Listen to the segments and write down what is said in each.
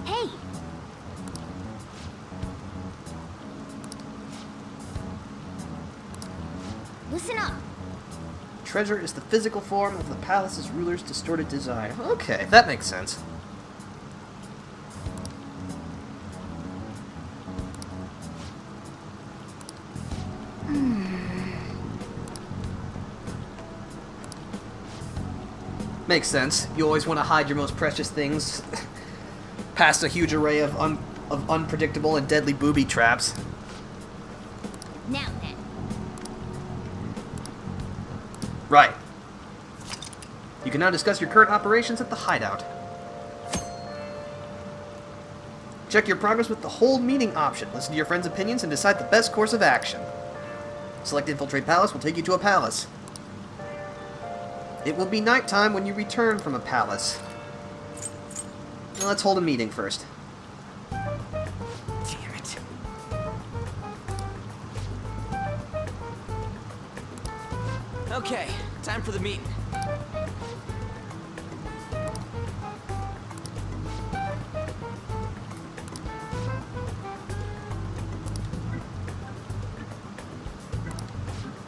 Hey! Listen up. Treasure is the physical form of the palace's ruler's distorted design. Okay, that makes sense. Makes sense. You always want to hide your most precious things past a huge array of unpredictable and deadly booby traps. Now then. Right. You can now discuss your current operations at the hideout. Check your progress with the hold meeting option. Listen to your friends' opinions and decide the best course of action. Select Infiltrate Palace will take you to a palace. It will be nighttime when you return from a palace. Now let's hold a meeting first. Damn it. Okay, time for the meeting.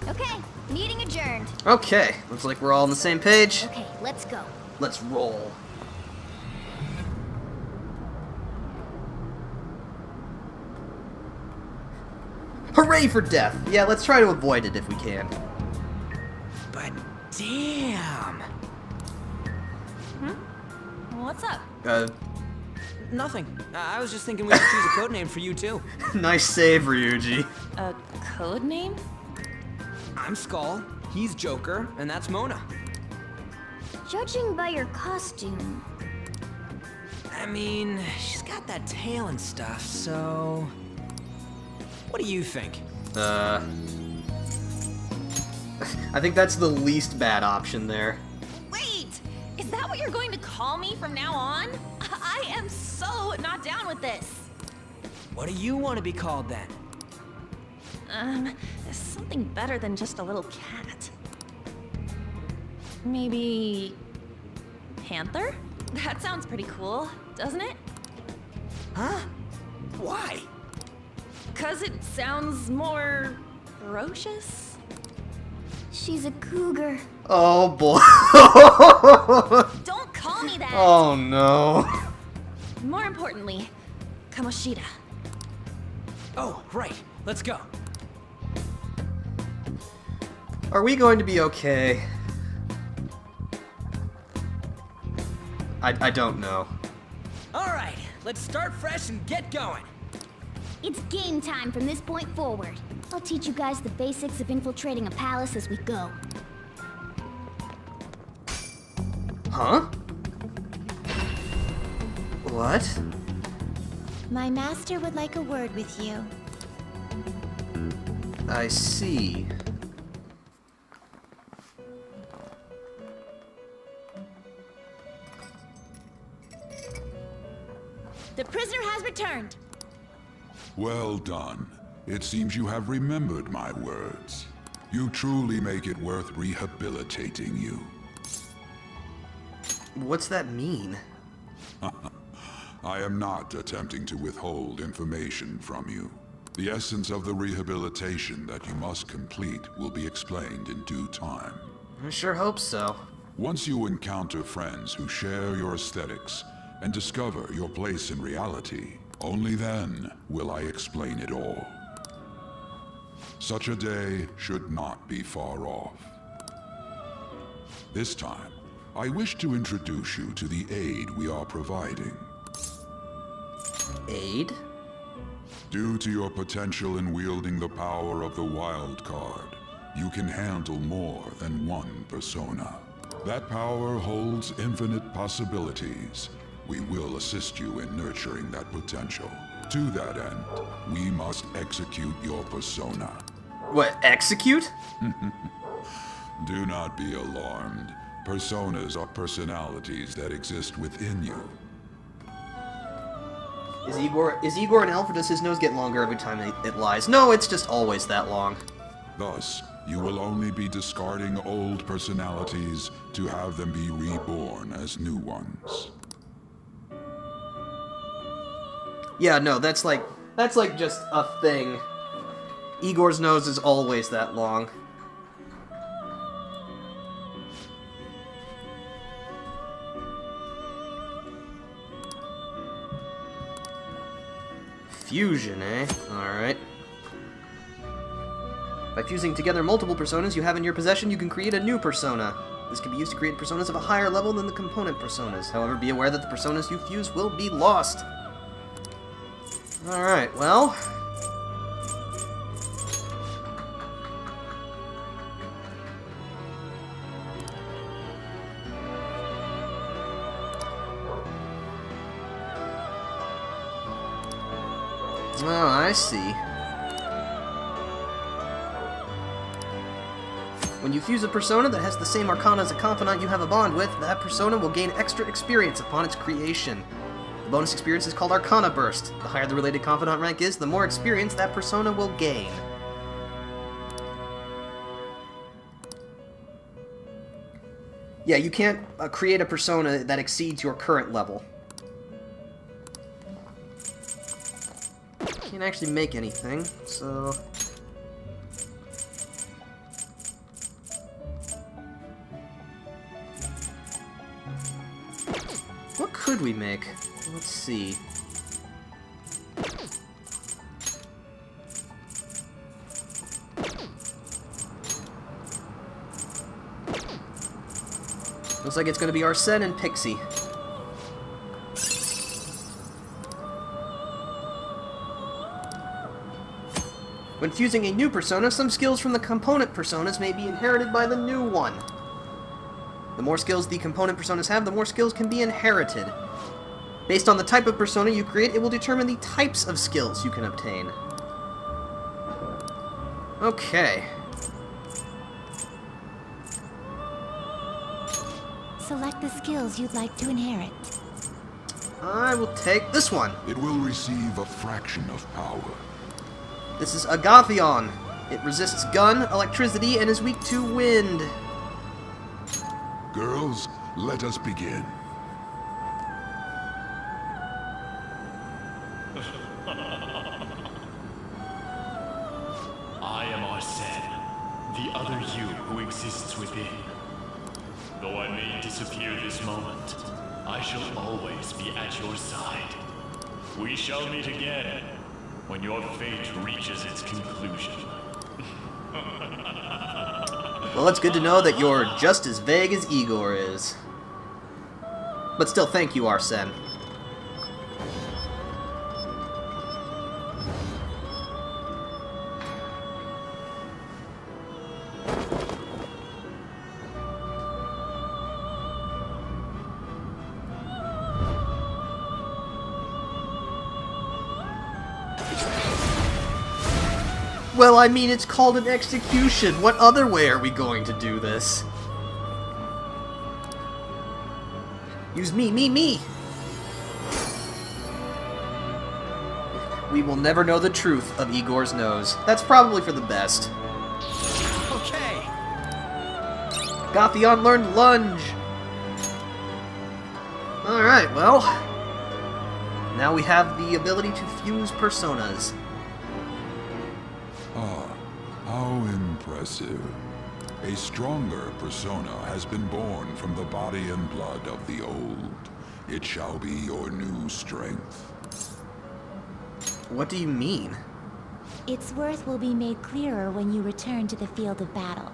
Okay, meeting adjourned. Okay, looks like we're all on the same page. Okay, let's go. Let's roll. Hooray for death! Yeah, let's try to avoid it if we can. But damn. What's up? Nothing. I was just thinking we should choose a code name for you too. Nice save, Ryuji. A code name? I'm Skull, he's Joker, and that's Mona. Judging by your costume, I mean, she's got that tail and stuff, so... What do you think? I think that's the least bad option there. Wait! Is that what you're going to call me from now on? I am so not down with this. What do you want to be called then? There's something better than just a little cat. Maybe... Panther? That sounds pretty cool, doesn't it? Huh? Why? 'Cause it sounds more... ferocious? she's a cougar. Oh boy. Don't call me that! Oh no. More importantly, Kamoshida. Oh, right. Let's go. Are we going to be okay? I don't know. All right, let's start fresh and get going. It's game time from this point forward. I'll teach you guys the basics of infiltrating a palace as we go. Huh? What? My master would like a word with you. I see. The prisoner has returned. Well done. It seems you have remembered my words. You truly make it worth rehabilitating you. What's that mean? I am not attempting to withhold information from you. The essence of the rehabilitation that you must complete will be explained in due time. I sure hope so. Once you encounter friends who share your aesthetics and discover your place in reality, only then will I explain it all. Such a day should not be far off. This time, I wish to introduce you to the aid we are providing. Aid? Due to your potential in wielding the power of the wild card, you can handle more than one persona. That power holds infinite possibilities. We will assist you in nurturing that potential. To that end, we must execute your persona. What, execute? Do not be alarmed. Personas are personalities that exist within you. Is Igor an elf, or does his nose get longer every time it lies? No, it's just always that long. Thus, you will only be discarding old personalities to have them be reborn as new ones. Yeah, no, that's like just a thing. Igor's nose is always that long. Fusion, eh? Alright. By fusing together multiple personas you have in your possession, you can create a new persona. This can be used to create personas of a higher level than the component personas. However, be aware that the personas you fuse will be lost. Alright, well... Oh, I see. When you fuse a persona that has the same arcana as a confidant you have a bond with, that persona will gain extra experience upon its creation. The bonus experience is called Arcana Burst. The higher the related confidant rank is, the more experience that persona will gain. Yeah, you can't create a persona that exceeds your current level. Can't actually make anything, so... What could we make? Let's see. Looks like it's gonna be Arsene and Pixie. When fusing a new persona, some skills from the component personas may be inherited by the new one. The more skills the component personas have, the more skills can be inherited. Based on the type of persona you create, it will determine the types of skills you can obtain. Okay. Select the skills you'd like to inherit. I will take this one. It will receive a fraction of power. This is Agathion. It resists gun, electricity, and is weak to wind. Girls, let us begin. I am Arsene, the other you who exists within. Though I may disappear this moment, I shall always be at your side. We shall meet again when your fate reaches its conclusion. Well, it's good to know that you're just as vague as Igor is. But still, thank you, Arsene. Well, I mean, it's called an execution. What other way are we going to do this? Use me. We will never know the truth of Igor's nose. That's probably for the best. Okay. Agathion learned lunge. Alright, well. Now we have the ability to fuse personas. Ah, how impressive. A stronger persona has been born from the body and blood of the old. It shall be your new strength. What do you mean? Its worth will be made clearer when you return to the field of battle.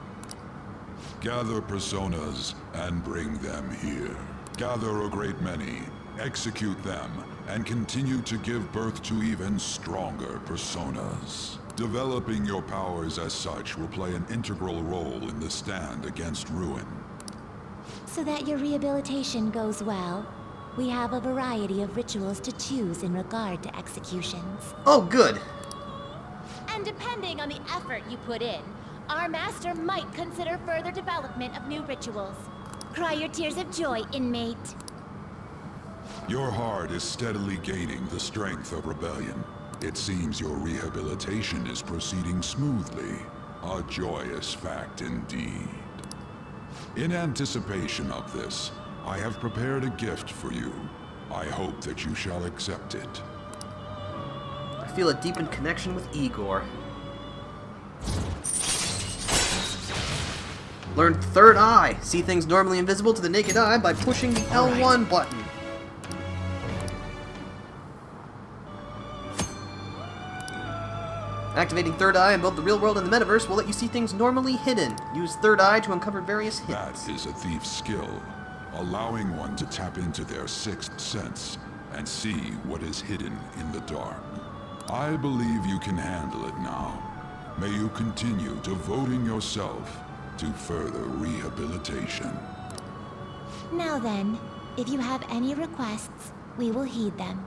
Gather personas and bring them here. Gather a great many, execute them, and continue to give birth to even stronger personas. Developing your powers as such will play an integral role in the stand against ruin. So that your rehabilitation goes well, we have a variety of rituals to choose in regard to executions. Oh, good. And depending on the effort you put in, our master might consider further development of new rituals. Cry your tears of joy, inmate. Your heart is steadily gaining the strength of rebellion. It seems your rehabilitation is proceeding smoothly. A joyous fact indeed. In anticipation of this, I have prepared a gift for you. I hope that you shall accept it. feel a deepened connection with Igor. Learn Third Eye. See things normally invisible to the naked eye by pushing the L1 button. Activating Third Eye in both the real world and the metaverse will let you see things normally hidden. Use Third Eye to uncover various hits. That is a thief's skill, allowing one to tap into their sixth sense and see what is hidden in the dark. I believe you can handle it now. May you continue devoting yourself to further rehabilitation. Now then, if you have any requests, we will heed them.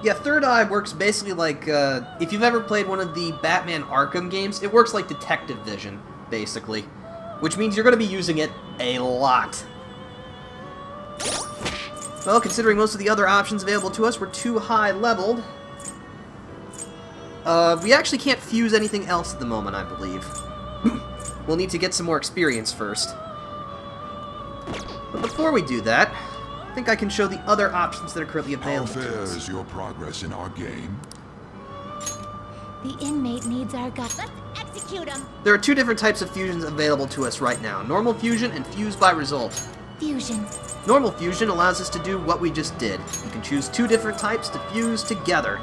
Yeah, Third Eye works basically like, if you've ever played one of the Batman Arkham games, it works like detective vision, basically. Which means you're going to be using it a lot. Well, considering most of the other options available to us were too high leveled, we actually can't fuse anything else at the moment, I believe. We'll need to get some more experience first. But before we do that, I think I can show the other options that are currently How available to fares us. your progress in our game? The inmate needs our guide. Let's execute him! There are two different types of fusions available to us right now. Normal fusion and fuse by result. Fusion. Normal fusion allows us to do what we just did. You can choose two different types to fuse together.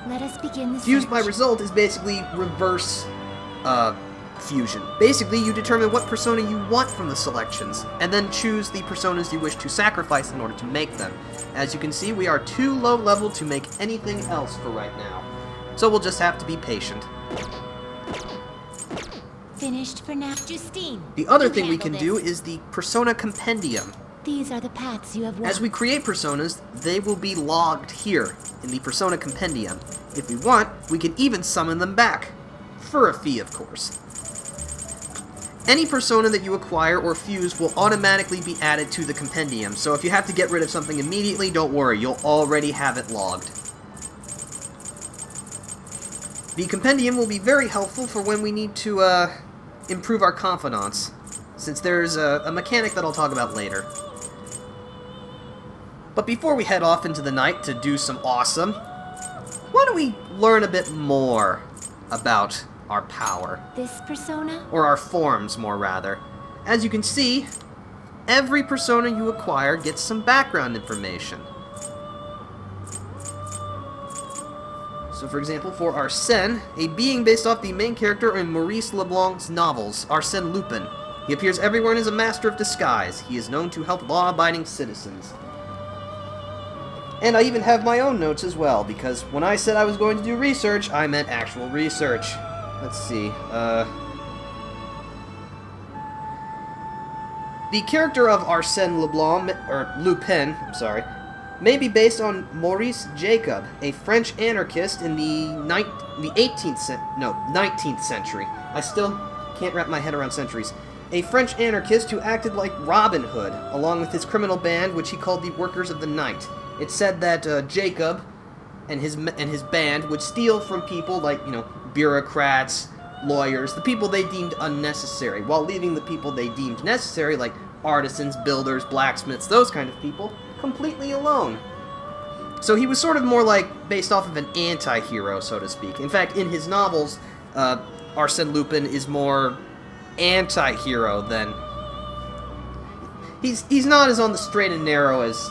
Let us begin the Fuse search. by result is basically reverse fusion. Basically, you determine what persona you want from the selections, and then choose the personas you wish to sacrifice in order to make them. As you can see, we are too low level to make anything else for right now. So we'll just have to be patient. Finished for now. Justine, The other you thing we handle can do this. is the Persona Compendium. These are the paths you have walked. As we create personas, they will be logged here in the Persona Compendium. If we want, we can even summon them back. For a fee, of course. Any persona that you acquire or fuse will automatically be added to the compendium, so if you have to get rid of something immediately, don't worry, you'll already have it logged. The compendium will be very helpful for when we need to improve our confidants, since there's a mechanic that I'll talk about later. But before we head off into the night to do some awesome, why don't we learn a bit more about our power? This persona? Or our forms, more rather. As you can see, every persona you acquire gets some background information. So for example, for Arsène, a being based off the main character in Maurice Leblanc's novels, Arsène Lupin. He appears everywhere and is a master of disguise. He is known to help law-abiding citizens. And I even have my own notes as well, because when I said I was going to do research, I meant actual research. Let's see, the character of Arsène Lupin, may be based on Maurice Jacob, a French anarchist in the 19th century. I still can't wrap my head around centuries. A French anarchist who acted like Robin Hood, along with his criminal band, which he called the Workers of the Night. It's said that Jacob and his band would steal from people like, bureaucrats, lawyers, the people they deemed unnecessary, while leaving the people they deemed necessary, like artisans, builders, blacksmiths, those kind of people, completely alone. So he was sort of more like based off of an anti-hero, so to speak. In fact, in his novels, Arsène Lupin is more anti-hero than... He's not as on the straight and narrow as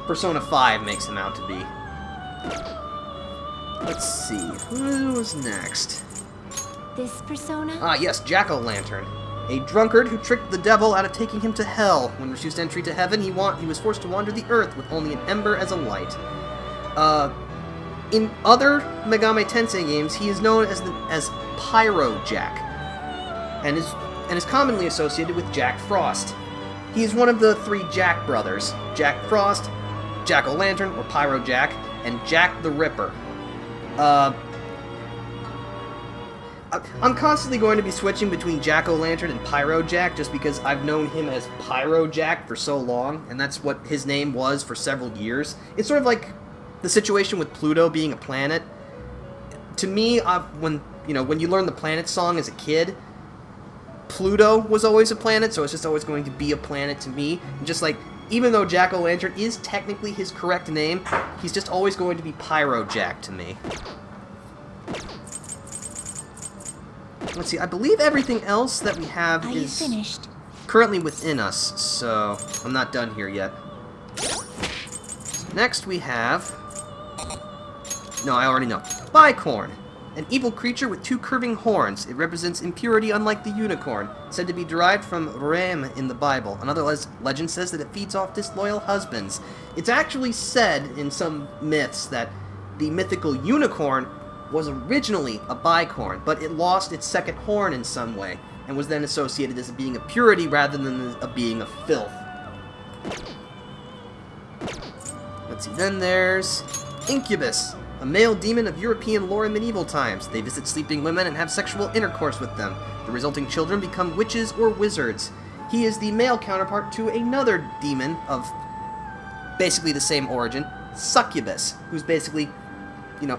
Persona 5 makes him out to be. Let's see, who was next? This persona? Ah, yes, Jack-o'-lantern. A drunkard who tricked the devil out of taking him to hell. When refused entry to heaven, he was forced to wander the earth with only an ember as a light. In other Megami Tensei games, he is known as Pyro Jack, and is commonly associated with Jack Frost. He is one of the three Jack brothers: Jack Frost, Jack-o'-lantern, or Pyro Jack, and Jack the Ripper. I'm constantly going to be switching between Jack-o'-lantern and Pyro Jack just because I've known him as Pyro Jack for so long, and that's what his name was for several years. It's sort of like the situation with Pluto being a planet. To me, when you learn the Planet song as a kid, Pluto was always a planet, so it's just always going to be a planet to me. And just like even though Jack-o'-lantern is technically his correct name, he's just always going to be Pyro Jack to me. Let's see, I believe everything else that we have Are you is finished? currently within us, so I'm not done here yet. Next we have... No, I already know. Bicorn. An evil creature with 2 curving horns. It represents impurity unlike the unicorn, said to be derived from Ram in the Bible. Another legend says that it feeds off disloyal husbands. It's actually said in some myths that the mythical unicorn was originally a bicorn, but it lost its second horn in some way, and was then associated as a being of purity rather than a being of filth. Let's see, then there's Incubus, a male demon of European lore in medieval times. They visit sleeping women and have sexual intercourse with them. The resulting children become witches or wizards. He is the male counterpart to another demon of basically the same origin, Succubus, who's basically, you know,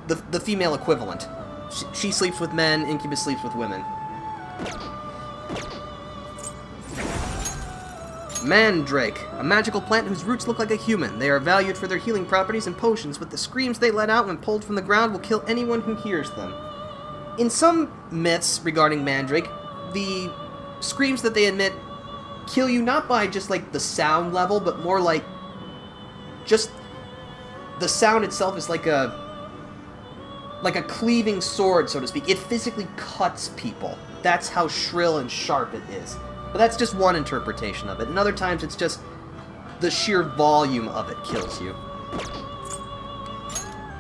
the female equivalent. She sleeps with men, Incubus sleeps with women. Mandrake, a magical plant whose roots look like a human. They are valued for their healing properties and potions, but the screams they let out when pulled from the ground will kill anyone who hears them. In some myths regarding Mandrake, the screams that they emit kill you not by just like the sound level, but more like just the sound itself is like a cleaving sword, so to speak. It physically cuts people. That's how shrill and sharp it is. But that's just one interpretation of it. And other times it's just the sheer volume of it kills you.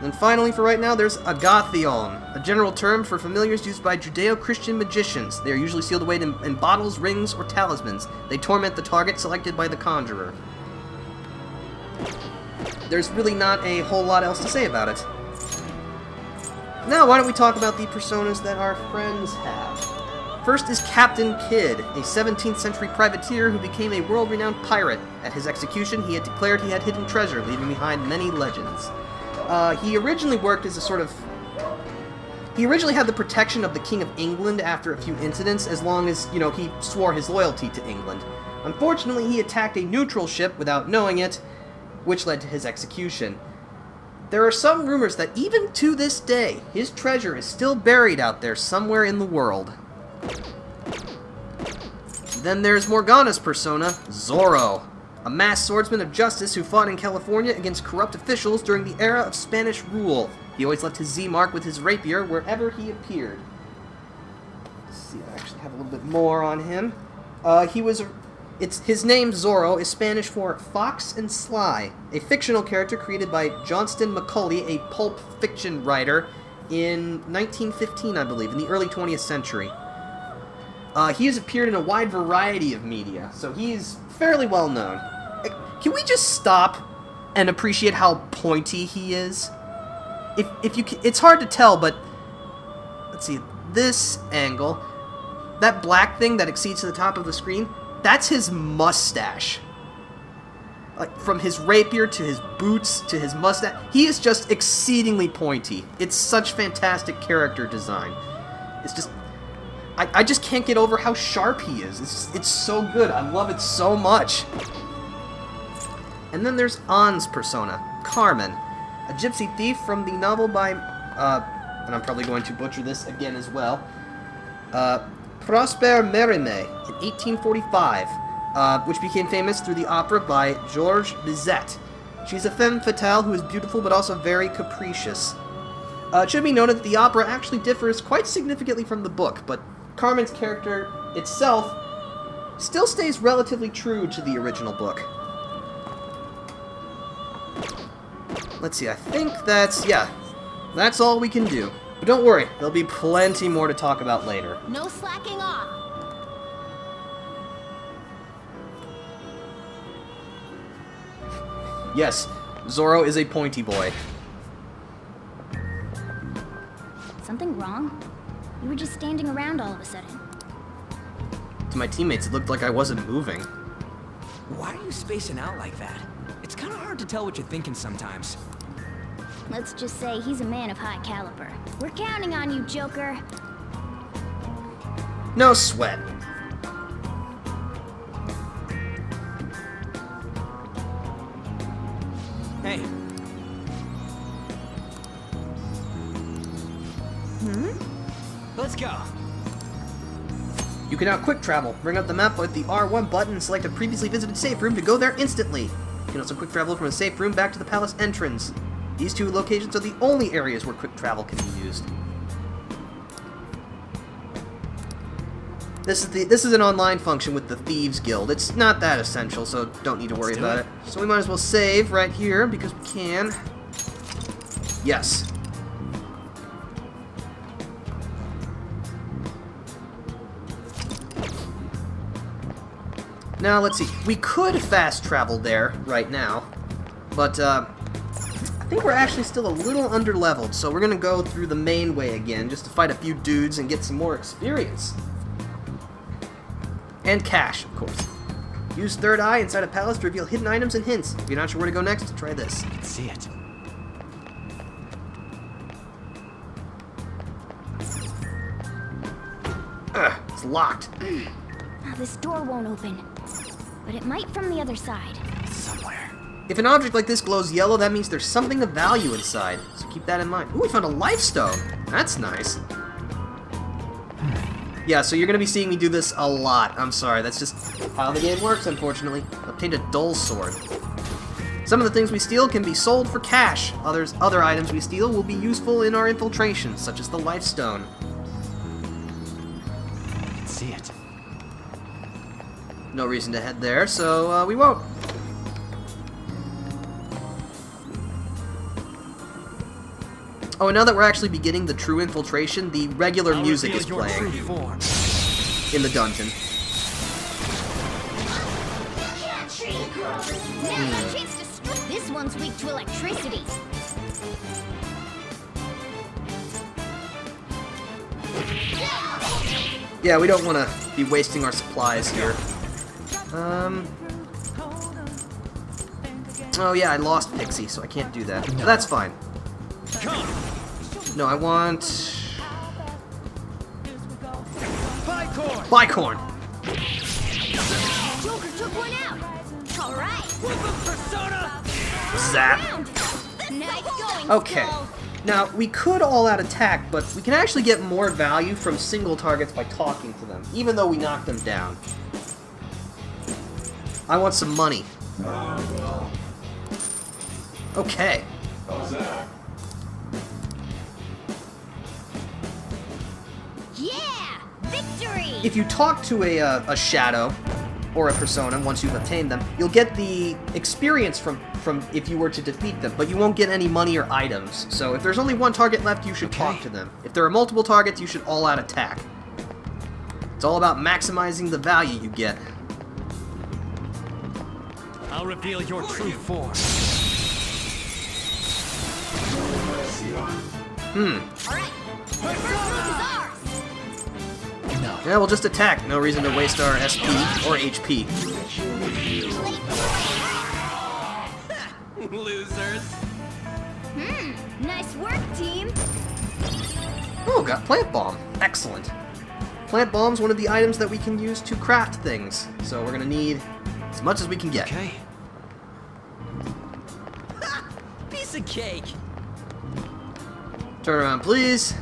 And finally, for right now, there's Agathion, a general term for familiars used by Judeo-Christian magicians. They are usually sealed away in bottles, rings, or talismans. They torment the target selected by the conjurer. There's really not a whole lot else to say about it. Now, why don't we talk about the personas that our friends have? First is Captain Kidd, a 17th century privateer who became a world-renowned pirate. At his execution, he had declared he had hidden treasure, leaving behind many legends. He originally worked as a sort of... He originally had the protection of the King of England after a few incidents, as long as, you know, he swore his loyalty to England. Unfortunately, he attacked a neutral ship without knowing it, which led to his execution. There are some rumors that even to this day, his treasure is still buried out there somewhere in the world. Then there's Morgana's persona, Zorro, a masked swordsman of justice who fought in California against corrupt officials during the era of Spanish rule. He always left his Z-mark with his rapier wherever he appeared. Let's see, I actually have a little bit more on him. His name, Zorro, is Spanish for Fox and Sly, a fictional character created by Johnston McCulley, a pulp fiction writer, in 1915, I believe, in the early 20th century. He has appeared in a wide variety of media, so he's fairly well known. Can we just stop and appreciate how pointy he is? It's hard to tell, but let's see, this angle, that black thing that exceeds to the top of the screen, that's his mustache. Like, from his rapier to his boots to his mustache, he is just exceedingly pointy. It's such fantastic character design. It's just, I just can't get over how sharp he is. It's so good. I love it so much. And then there's An's persona, Carmen, a gypsy thief from the novel by, and I'm probably going to butcher this again as well, Prosper Mérimée in 1845, which became famous through the opera by Georges Bizet. She's a femme fatale who is beautiful but also very capricious. It should be noted that the opera actually differs quite significantly from the book, but Carmen's character itself still stays relatively true to the original book. Let's see, I think that's all we can do. But don't worry, there'll be plenty more to talk about later. No slacking off. Yes, Zorro is a pointy boy. Something wrong? You were just standing around all of a sudden. To my teammates, it looked like I wasn't moving. Why are you spacing out like that? It's kind of hard to tell what you're thinking sometimes. Let's just say he's a man of high caliber. We're counting on you, Joker. No sweat. Hey. Let's go. You can now quick travel. Bring up the map with the R1 button and select a previously visited safe room to go there instantly. You can also quick travel from a safe room back to the palace entrance. These two locations are the only areas where quick travel can be used. This is an online function with the Thieves Guild. It's not that essential, so don't need to worry about it. So we might as well save right here because we can. Yes. Now, let's see. We could fast travel there right now, but I think we're actually still a little under-leveled, so we're going to go through the main way again just to fight a few dudes and get some more experience. And cash, of course. Use third eye inside a palace to reveal hidden items and hints. If you're not sure where to go next, try this. I can see it. Ugh, it's locked. Now this door won't open, but it might from the other side. Somewhere. If an object like this glows yellow, that means there's something of value inside. So keep that in mind. Ooh, we found a life stone. That's nice. Yeah, so you're going to be seeing me do this a lot. I'm sorry, that's just how the game works, unfortunately. Obtained a dull sword. Some of the things we steal can be sold for cash. Other items we steal will be useful in our infiltration, such as the life stone. I can see it. No reason to head there, so we won't. Oh, and now that we're actually beginning the true infiltration, the regular music is playing in the dungeon. This one's weak to electricity. Yeah, we don't want to be wasting our supplies here. Oh yeah, I lost Pixie, so I can't do that. No. That's fine. No, I want... Bicorn! Joker took one out. All right. Zap. Nice going. Okay. Skull. Now, we could all-out attack, but we can actually get more value from single targets by talking to them, even though we knock them down. I want some money. Okay. Yeah, victory. If you talk to a shadow or a persona once you've obtained them, you'll get the experience from if you were to defeat them, but you won't get any money or items. So if there's only one target left, you should talk to them. If there are multiple targets, you should all-out attack. It's all about maximizing the value you get. I'll reveal your true form. All right. First move is ours. No. Yeah, we'll just attack. No reason to waste our SP or HP. Losers. Nice work, team. Oh, got plant bomb. Excellent. Plant bomb's one of the items that we can use to craft things, so we're gonna need as much as we can get. Okay. Piece of cake. Turn around, please.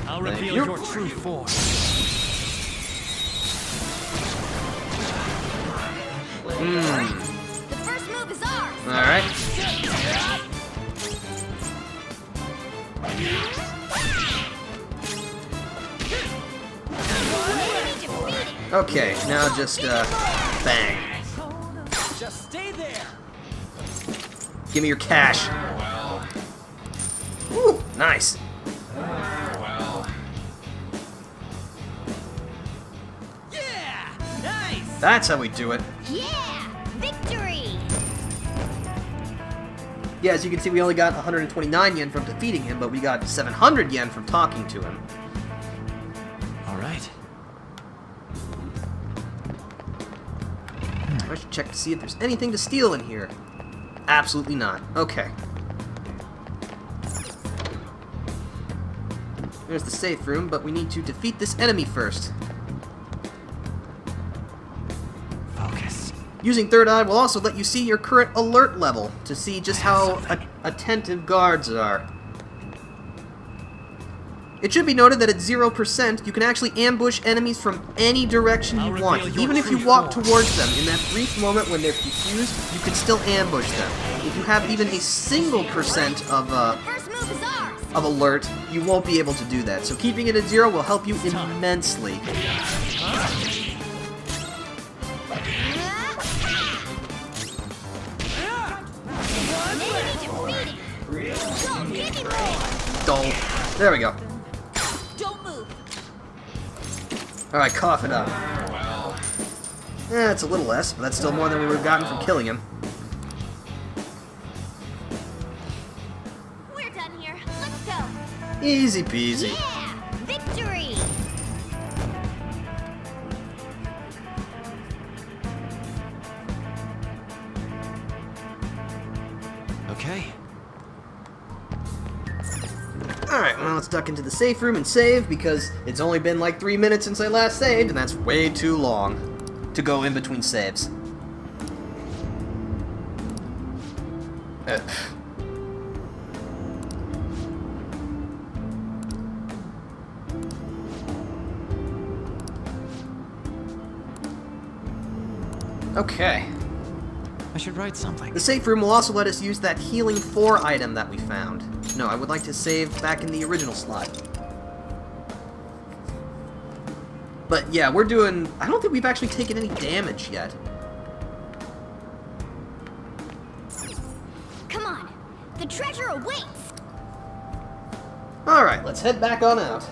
I'll Thank reveal you. your true form. The first move is ours. All right. Okay, now just bang. Just stay there. Give me your cash. Ooh, nice. Yeah, nice. That's how we do it. Yeah, victory. Yeah, as you can see, we only got 129 yen from defeating him, but we got 700 yen from talking to him. All right. I should check to see if there's anything to steal in here. Absolutely not. Okay. There's the safe room, but we need to defeat this enemy first. Focus. Using Third Eye will also let you see your current alert level to see just how attentive guards are. It should be noted that at 0%, you can actually ambush enemies from any direction you want. Even if you walk towards them, in that brief moment when they're confused, you can still ambush them. If you have even a single percent of First move is ours! alert, you won't be able to do that. So keeping it at 0 will help you immensely. Dull. There we go. Don't move. Alright, cough it up. It's a little less, but that's still more than we would have gotten from killing him. We're done here. Let's go. Easy peasy. Yeah! Victory! Okay. Alright, well, let's duck into the safe room and save, because it's only been like 3 minutes since I last saved, and that's way too long to go in between saves. Okay. I should write something. The safe room will also let us use that healing 4 item that we found. No, I would like to save back in the original slot. But yeah, we're doing... I don't think we've actually taken any damage yet. Come on. The treasure awaits! Alright, let's head back on out.